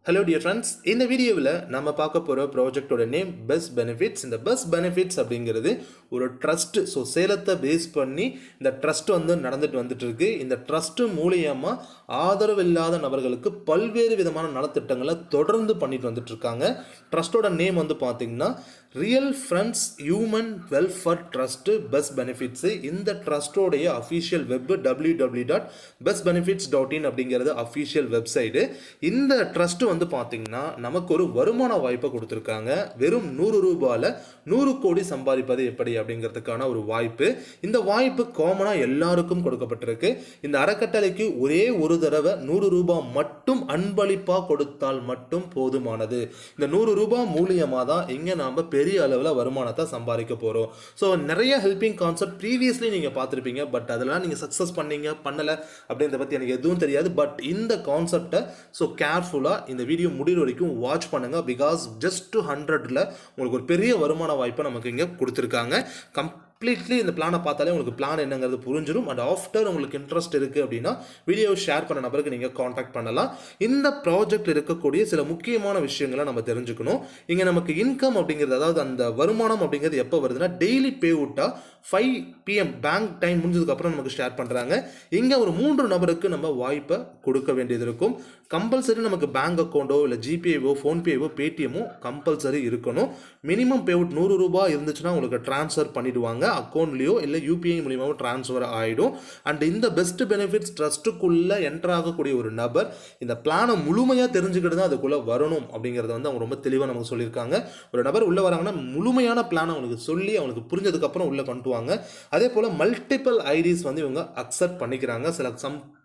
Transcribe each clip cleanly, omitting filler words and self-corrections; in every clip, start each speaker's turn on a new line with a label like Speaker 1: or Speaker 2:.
Speaker 1: Hello dear friends, இந்த வீடியோவில் நம்ம பார்க்க போகிற ப்ராஜெக்டோட நேம் பெஸ்ட் பெனிஃபிட்ஸ். இந்த பெஸ்ட் பெனிஃபிட்ஸ் அப்படிங்கிறது ஒரு ட்ரஸ்ட். ஸோ சேலத்தை பேஸ் பண்ணி இந்த ட்ரஸ்ட் நடந்துட்டு வந்துட்டு இருக்கு. இந்த ட்ரஸ்ட் மூலியமாக ஆதரவு இல்லாத நபர்களுக்கு பல்வேறு விதமான நலத்திட்டங்களை தொடர்ந்து பண்ணிட்டு வந்துட்டு இருக்காங்க. ட்ரஸ்டோட நேம் பார்த்தீங்கன்னா real friends human welfare trust best benefits. இந்த ட்ரஸ்டோடைய அஃபீஷியல் வெப் www.bestbenefits.in அப்படிங்கிறது அஃபீஷியல் வெப்சைட்டு. இந்த ட்ரஸ்ட் பார்த்தீங்கன்னா நமக்கு ஒரு வருமான வாய்ப்பை கொடுத்துருக்காங்க. வெறும் 100 ரூபாயில் 100 கோடி சம்பாதிப்பது எப்படி அப்படிங்கிறதுக்கான ஒரு வாய்ப்பு. இந்த வாய்ப்பு காமனாக எல்லாருக்கும் கொடுக்கப்பட்டிருக்கு. இந்த அறக்கட்டளைக்கு ஒரே ஒரு தடவை 100 ரூபாய் மட்டும் அன்பளிப்பாக கொடுத்தால் மட்டும் போதுமானது. இந்த 100 ரூபாய் மூலியமாக தான் இங்கே நாம் பெரிய அளவில் வருமானத்தை சம்பாதிக்க போகிறோம். ஸோ நிறைய ஹெல்பிங் கான்செப்ட் ப்ரீவியஸ்லி நீங்கள் பார்த்துருப்பீங்க. பட் அதெல்லாம் நீங்கள் சக்ஸஸ் பண்ணீங்க பண்ணலை அப்படின்றத பற்றி எனக்கு எதுவும் தெரியாது. பட் இந்த கான்செப்டை ஸோ கேர்ஃபுல்லாக இந்த வீடியோ முடிவு வரைக்கும் வாட்ச் பண்ணுங்கள். பிகாஸ் ஜஸ்ட் 100ல் உங்களுக்கு ஒரு பெரிய வருமான வாய்ப்பை நமக்கு இங்கே கொடுத்துருக்காங்க. கம்ப்ளீட்லி இந்த பிளானை பார்த்தாலே உங்களுக்கு பிளான் என்னங்கிறது புரிஞ்சிடும். அண்ட் ஆஃப்டர் உங்களுக்கு இன்ட்ரெஸ்ட் இருக்குது அப்படின்னா வீடியோ ஷேர் பண்ண நபருக்கு நீங்கள் காண்டாக்ட் பண்ணலாம். இந்த ப்ராஜெக்ட் இருக்கக்கூடிய சில முக்கியமான விஷயங்களை நம்ம தெரிஞ்சுக்கணும். இங்கே நமக்கு இன்கம் அப்படிங்கிறது, அதாவது அந்த வருமானம் அப்படிங்கிறது எப்போ வருதுன்னா டெய்லி பே அவுட்டாக 5 PM பேங்க் டைம் முடிஞ்சதுக்கப்புறம் நமக்கு ஷேர் பண்ணுறாங்க. இங்கே ஒரு 3 நபருக்கு நம்ம வாய்ப்பை கொடுக்க வேண்டியது இருக்கும். கம்பல்சரி நமக்கு பேங்க் அக்கௌண்ட்டோ இல்லை ஜிபேவோ ஃபோன்பேவோ பேடிஎம்மோ கம்பல்சரி இருக்கணும். மினிமம் பே அவுட் 100 ரூபாய் இருந்துச்சுன்னா உங்களுக்கு ட்ரான்ஸ்ஃபர் பண்ணிவிடுவாங்க. அக்கௌண்ட்லேயோ இல்லை யூபிஐ மூலியமாகவோ ட்ரான்ஸ்ஃபர் ஆகிடும். அண்ட் இந்த பெஸ்ட் பெனிஃபிட்ஸ் ட்ரஸ்ட்டுக்குள்ளே என்டர் ஆகக்கூடிய ஒரு நபர் இந்த பிளானை முழுமையாக தெரிஞ்சுக்கிட்டு தான் அதுக்குள்ளே வரணும் அப்படிங்கிறத அவங்க ரொம்ப தெளிவாக நமக்கு சொல்லியிருக்காங்க. ஒரு நபர் உள்ளே வராங்கன்னா முழுமையான பிளானை அவங்களுக்கு சொல்லி அவங்களுக்கு புரிஞ்சதுக்கப்புறம் உள்ளே கொண்டு வாங்க. அதே போல் மல்டிபிள் ஐடிஸ் இவங்க அக்செப்ட் பண்ணிக்கிறாங்க. சில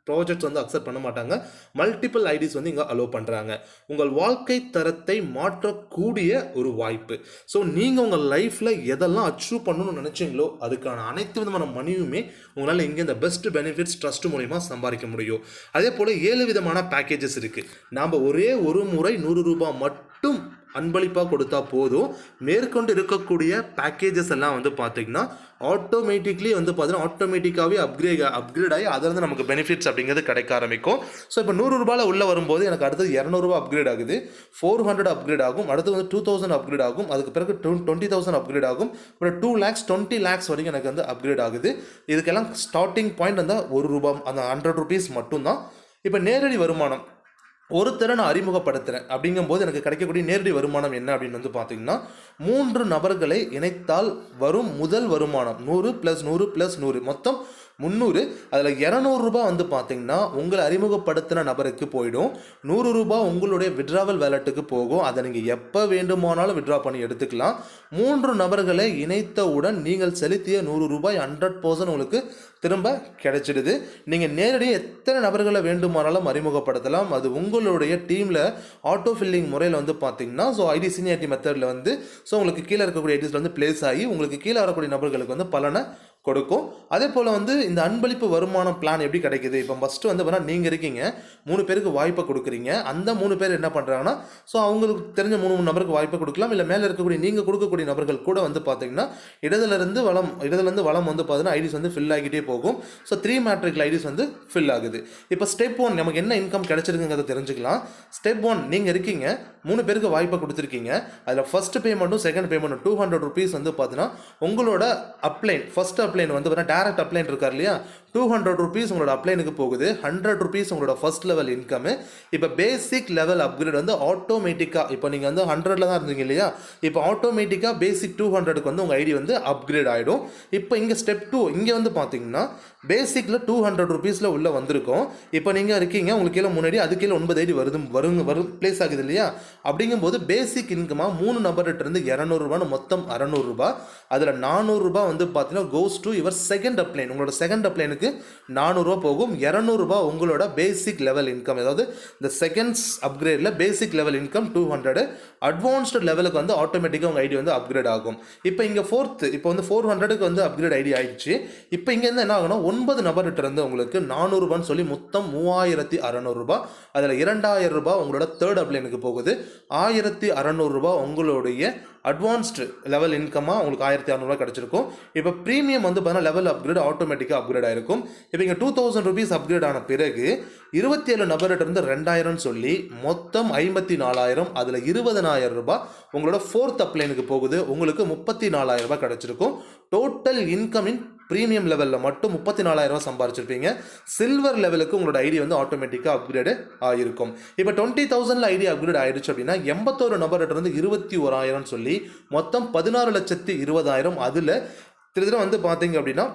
Speaker 1: ப்ராஜெக்ட்ஸ் அக்செப்ட் பண்ண மாட்டாங்க. மல்டிபிள் ஐடிஸ் இங்கே அலோவ் பண்ணுறாங்க. உங்கள் வாழ்க்கை தரத்தை மாற்றக்கூடிய ஒரு வாய்ப்பு. ஸோ நீங்கள் உங்கள் லைஃப்பில் எதெல்லாம் அச்சீவ் பண்ணணும்னு நினச்சிங்களோ அதுக்கான அனைத்து விதமான மணியுமே உங்களால் இங்கே இந்த பெஸ்ட் பெனிஃபிட்ஸ் ட்ரஸ்ட் மூலிமா சம்பாதிக்க முடியும். அதே போல் 7 விதமான பேக்கேஜஸ் இருக்குது. நாம் ஒரே ஒரு முறை 100 ரூபாய் மட்டும் அன்பளிப்பாக கொடுத்தா போதும். மேற்கொண்டு இருக்கக்கூடிய பேக்கேஜஸ் எல்லாம் பார்த்தீங்கன்னா ஆட்டோமேட்டிக்லி பார்த்தீங்கன்னா ஆட்டோமேட்டிக்காகவே அப்கிரேட் ஆகி அதிலிருந்து நமக்கு பெனிஃபிட்ஸ் அப்படிங்கிறது கிடைக்க ஆரம்பிக்கும். ஸோ இப்போ 100 ரூபாயில் உள்ள வரும்போது எனக்கு அடுத்தது 200 ரூபா அப்கிரேட் ஆகுது, 400 அப்கிரேட் ஆகும், அடுத்து 2000 அப்கிரேட் ஆகும், அதுக்கு பிறகு 20,000 அப்கிரேட் ஆகும், அப்புறம் 2 lakhs 20 lakhs வரைக்கும் எனக்கு அப்கிரேட் ஆகுது. இதுக்கெல்லாம் ஸ்டார்டிங் பாயிண்ட் அந்த 1 ரூபாய் அந்த 100 rupees மட்டும்தான். இப்போ நேரடி வருமானம் ஒருத்தரை நான் அறிமுகப்படுத்துகிறேன் அப்படிங்கும்போது எனக்கு கிடைக்கக்கூடிய நேரடி வருமானம் என்ன அப்படின்னு பார்த்தீங்கன்னா 3 நபர்களை இணைத்தால் வரும் முதல் வருமானம் 100 + 100 + 100 மொத்தம் 300. அதில் 200 ரூபாய் பார்த்தீங்கன்னா உங்களை அறிமுகப்படுத்தின நபருக்கு போயிடும். 100 ரூபாய் உங்களுடைய விட்ராவல் வேலெட்டுக்கு போகும். அதை நீங்கள் எப்போ வேண்டுமானாலும் விட்ரா பண்ணி எடுத்துக்கலாம். 3 நபர்களை இணைத்தவுடன் நீங்கள் செலுத்திய 100 ரூபாய் 100% உங்களுக்கு திரும்ப கிடைச்சிடுது. நீங்கள் நேரடியாக எத்தனை நபர்களை வேண்டுமானாலும் அறிமுகப்படுத்தலாம். அது உங்களுடைய டீமில் ஆட்டோ ஃபில்லிங் முறையில் பார்த்தீங்கன்னா ஸோ ஐடி சீனியாரிட்டி மெத்தடில் ஸோ உங்களுக்கு கீழே இருக்கக்கூடிய ஐடிஸில் பிளேஸ் ஆகி உங்களுக்கு கீழே வரக்கூடிய நபர்களுக்கு பலனை கொடுக்கும். அதே போல் இந்த அன்பளிப்பு வருமானம் பிளான் எப்படி கிடைக்குது? இப்போ ஃபஸ்ட்டு நீங்கள் இருக்கீங்க, 3 பேருக்கு வாய்ப்பை கொடுக்குறீங்க. அந்த 3 பேர் என்ன பண்ணுறாங்கன்னா ஸோ அவங்களுக்கு தெரிஞ்ச 3 நபருக்கு வாய்ப்பை கொடுக்கலாம். இல்லை மேலே இருக்கக்கூடிய நீங்கள் கொடுக்கக்கூடிய நபர்கள் கூட பார்த்தீங்கன்னா இடதுலேருந்து வளம் பார்த்தீங்கன்னா ஐடிஸ் ஃபில் ஆகிட்டே போகும். ஸோ 3 மேட்ரிக் ஐடிஸ் ஃபில் ஆகுது. இப்போ ஸ்டெப் 1 நமக்கு என்ன இன்கம் கிடைச்சிருக்குங்கிறத தெரிஞ்சுக்கலாம். ஸ்டெப் 1 நீங்கள் இருக்கீங்க, 3 பேருக்கு வாய்ப்பை கொடுத்துருக்கீங்க. அதில் ஃபர்ஸ்ட் பேமெண்ட்டும் செகண்ட் பேமெண்ட்டும் 200 rupees பார்த்தீங்கன்னா உங்களோட அப்ளைன் ஃபர்ஸ்ட் அப்ளைன் டைரக்ட் அப்ளைன் இருக்கார் இல்லையா, 200 rupees உங்களோட அப்ளைனுக்கு போகுது. 100 rupees உங்களோட ஃபர்ஸ்ட் லெவல் இன்கம். இப்போ பேசிக் லெவல் அப்கிரேட் ஆட்டோமேட்டிக்காக இப்போ நீங்கள் 100ல் தான் இருந்தீங்க இல்லையா, இப்போ ஆட்டோமேட்டிக்காக பேசிக் 200க்கு உங்கள் ஐடி அப்கிரேட் ஆகிடும். இப்போ இங்கே ஸ்டெப் 2 இங்கே பார்த்தீங்கன்னா பேசிக்கில் 200 rupeesல உள்ள வந்திருக்கும். இப்போ நீங்கள் இருக்கீங்க, உங்களுக்கு கீழே முன்னாடி அது கீழே 9 ஐடி வரும் பிளேஸ் ஆகுது இல்லையா. அப்படிங்கும்போது பேசிக் இன்கமாக 3 நபர்கிட்ட இருந்து 200 ரூபான்னு மொத்தம் 600 ரூபாய். அதில் 400 ரூபாய் பார்த்தீங்கன்னா கோஸ் டு யுவர் செகண்ட் அப்ளைன். உங்களோட செகண்ட் அப்ளைனுக்கு 400 ரூபாய் போகும். 200 ரூபாய் உங்களோட பேசிக் லெவல் இன்கம், அதாவது இந்த செகண்ட்ஸ் அப்கிரேடில் பேசிக் லெவல் இன்கம் 200. அட்வான்ஸ்டு லெவலுக்கு ஆட்டோமேட்டிக்காக உங்கள் ஐடி அப்கிரேட் ஆகும். இப்போ இங்கே ஃபோர்த்து இப்போ 400க்கு அப்கிரேட் ஐடி ஆயிடுச்சு. இப்போ இங்கே என்ன ஆகும்னா 9 நபர்கிட்ட இருந்து உங்களுக்கு 400 ரூபான்னு சொல்லி மொத்தம் 3600 ரூபாய். அதில் 2000 ரூபாய் உங்களோட தேர்ட் அப்ளைனுக்கு போகுது. 1600 ரூபாய் உங்களுடைய அட்வான்ஸ்டு லெவல் இன்கமாக உங்களுக்கு 1600 ரூபாய் கிடச்சிருக்கும். இப்போ ப்ரீமியம் பார்த்தீங்கன்னா லெவல் அப்கிரேட் ஆட்டோமேட்டிக்காக அப்கிரேட் ஆகிருக்கும். இருக்கும். இப்போ இங்கே 2000 ருபீஸ் அப்கிரேட் ஆன பிறகு 27 நபர்கிட்ட 2000 சொல்லி மொத்தம் 54,000, அதில் 20,000 ரூபாய் உங்களோட 4th அப்ளைனுக்கு போகுது. உங்களுக்கு 34,000 ரூபாய் கிடச்சிருக்கும். டோட்டல் இன்கமின் ப்ரீமியம் லெவலில் மட்டும் 34,000 ரூபாய் சம்பாரிச்சிருப்பீங்க. சில்வர் லெவலுக்கு உங்களோட ஐடி வந்து ஆட்டோமேட்டிக்காக அப்கிரேடு ஆகிருக்கும். இப்போ 20,000 ஐடி அப்கிரேட் ஆயிடுச்சு அப்படின்னா 81 நபர்கிட்ட 21,000 சொல்லி மொத்தம் 16,20,000. அதில் திரும்ப வந்து பார்த்தீங்க அப்படின்னா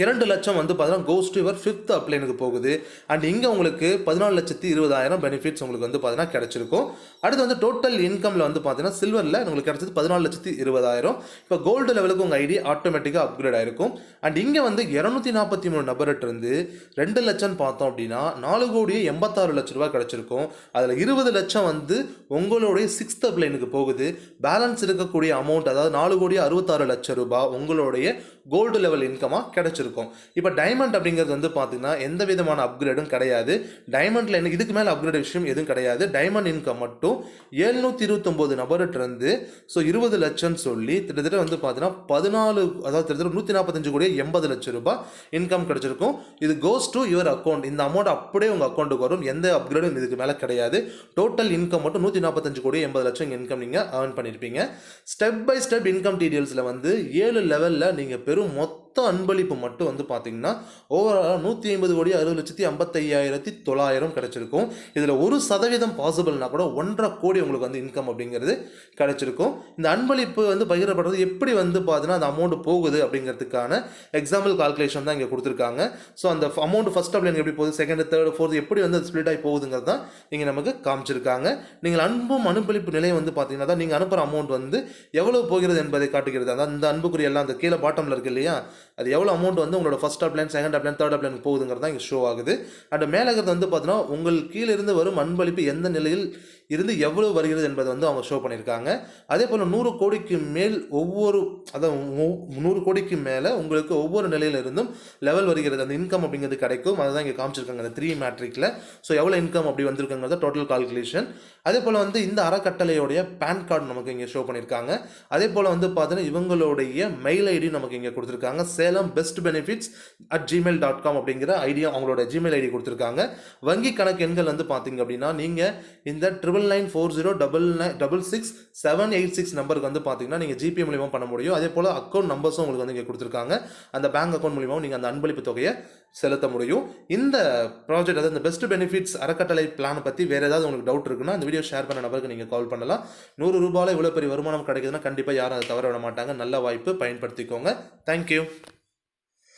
Speaker 1: 2 லட்சம் வந்து பார்த்தீங்கன்னா கோஸ் டு யுவர் 5th அப்ளைனுக்கு போகுது. அண்ட் இங்கே உங்களுக்கு 14,20,000 பெனிஃபிட்ஸ் உங்களுக்கு வந்து பார்த்தீங்கன்னா கிடச்சிருக்கும். அடுத்து வந்து டோட்டல் இன்கமில் வந்து பார்த்தீங்கன்னா சில்வரில் உங்களுக்கு கிடச்சது 14,20,000. இப்போ கோல்டு லெவலுக்கு உங்கள் ஐடி ஆட்டோமேட்டிக்காக அப்கிரேட் ஆகிருக்கும். அண்ட் இங்கே வந்து 243 நபர்கிட்ட 2 லட்சம் பார்த்தோம் அப்படின்னா 4,86,00,000 ரூபாய் கிடச்சிருக்கும். அதில் 20 லட்சம் வந்து உங்களுடைய 6th அப்ளைனுக்கு போகுது. பேலன்ஸ் இருக்கக்கூடிய அமௌண்ட், அதாவது 4,66,00,000 ரூபாய் உங்களுடைய கோல்டு லெவல் இன்கமாக கிடச்சிருக்கும். இப்போ டைமண்ட் அப்படிங்கிறது வந்து பார்த்தீங்கன்னா எந்த விதமான அப்கிரேடும் கிடையாது. டைமண்டில் எனக்கு இதுக்கு மேலே அப்கிரேட் விஷயம் எதுவும் கிடையாது. டைமண்ட் இன்கம் மட்டும் 729 நபர்கிட்ட ஸோ 20 லட்சம் சொல்லி கிட்டத்தட்ட வந்து பார்த்தீங்கன்னா 14, அதாவது கிட்டத்தட்ட 145 கோடி 80 லட்சம் ரூபாய் இன்கம் கிடச்சிருக்கும். இது கோஸ் டு யுவர் அக்கௌண்ட். இந்த அமௌண்ட் அப்படியே உங்கள் அக்கௌண்ட்டுக்கு வரும். எந்த அப்கிரேடும் இதுக்கு மேலே கிடையாது. டோட்டல் இன்கம் மட்டும் 145 கோடி 80 லட்சம் இன்கம் நீங்கள் ஏர்ன் பண்ணியிருப்பீங்க. ஸ்டெப் பை ஸ்டெப் இன்கம் டீடைல்ஸில் வந்து 7 லெவலில் நீங்கள் பெரும் மொத்த அன்பளிப்பு மட்டும் வந்து பார்த்தீங்கன்னா ஓவரால் 150 கோடி 60,55,900 கிடைச்சிருக்கும். இதில் 1% பாசிபிள்னா கூட 1.5 கோடி உங்களுக்கு வந்து இன்கம் அப்படிங்கிறது கிடைச்சிருக்கும். இந்த அன்பளிப்பு வந்து பகிரப்படுறது எப்படி வந்து பார்த்தீங்கன்னா அந்த அமௌண்ட் போகுது அப்படிங்கிறதுக்கான எக்ஸாம்பிள் கால்குலேஷன் தான் இங்கே கொடுத்துருக்காங்க. ஸோ அந்த அமௌண்ட் ஃபர்ஸ்ட் அப்ளைன் எப்படி போகுது, செகண்ட், தேர்ட், ஃபோர்த் எப்படி வந்து ஸ்ப்ளிட் ஆகி போகுதுங்கிறது தான் இங்கே நமக்கு காமிச்சிருக்காங்க. நீங்கள் அன்பும் அனுப்பளிப்பு நிலையை வந்து பார்த்தீங்கன்னா தான் நீங்கள் அனுப்புகிற அமௌண்ட் வந்து எவ்வளோ போகிறது என்பதை காட்டுகிறது. அதான் இந்த அன்புக்குரிய எல்லாம் அந்த கீழே பாட்டமில் இருக்குது இல்லையா, அது எவ்வளோ அமௌண்ட் வந்து உங்களோட ஃபர்ஸ்ட் அப்ளைன், செகண்ட் அப்ளைன், தேர்ட் அப்ளைன் போகுதுங்கிறது தான் இங்கே ஷோ ஆகுது. அண்ட் மேலே இருக்கிறது வந்து பார்த்தீங்கன்னா உங்கள் கீழே இருந்து வரும் அன்பளிப்பு எந்த நிலையில் இருந்து எவ்வளவு வருகிறது என்பதை வந்து அவங்க ஷோ பண்ணியிருக்காங்க. அதே போல் 100 கோடிக்கு மேல் அதாவது 100 கோடிக்கு மேலே உங்களுக்கு ஒவ்வொரு நிலையில இருந்தும் லெவல் வருகிறது, அந்த இன்கம் அப்படிங்கிறது கிடைக்கும். அதை தான் இங்கே காமிச்சிருக்காங்க அந்த 3 மேட்ரிக்கில். ஸோ எவ்வளோ இன்கம் அப்படி வந்திருக்குங்கிறத டோட்டல் கால்குலேஷன். அதே போல் வந்து இந்த அறக்கட்டளையோடைய பேன் கார்டு நமக்கு இங்கே ஷோ பண்ணியிருக்காங்க. அதே போல் வந்து பார்த்தீங்கன்னா இவங்களுடைய மெயில் ஐடி நமக்கு இங்கே கொடுத்துருக்காங்க. சேலம் பெஸ்ட் பெனிஃபிட்ஸ் @gmail.com அப்படிங்கிற ஐடியா அவங்களோட ஜிமெயில் ஐடி கொடுத்துருக்காங்க. வங்கி கணக்கு எண்கள் வந்து பார்த்தீங்க அப்படின்னா நீங்கள் இந்த 9940966786 நம்பருக்கு வந்து பார்த்தீங்கன்னா நீங்கள் ஜிபே மூலியமாக பண்ண முடியும். அதே போல் அக்கௌண்ட் நம்பர்ஸும் உங்களுக்கு வந்து இங்கே கொடுத்துருக்காங்க. அந்த பேங்க் அக்கௌண்ட் மூலியமாக நீங்கள் அந்த அன்பளிப்பு தொகையை செலுத்த முடியும். இந்த ப்ராஜெக்ட், அதாவது இந்த பெஸ்ட் பெனிஃபிட்ஸ் அறக்கட்டளை பிளான் பற்றி வேறு ஏதாவது உங்களுக்கு டவுட் இருக்குன்னா இந்த வீடியோ ஷேர் பண்ண நபருக்கு நீங்கள் கால் பண்ணலாம். 100 ரூபாயில் இவ்வளோ பெரிய வருமானம் கிடைக்குதுன்னா கண்டிப்பாக யாரும் அதை தவற விட மாட்டாங்க. நல்ல வாய்ப்பு, பயன்படுத்திக்கோங்க. தேங்க்யூ.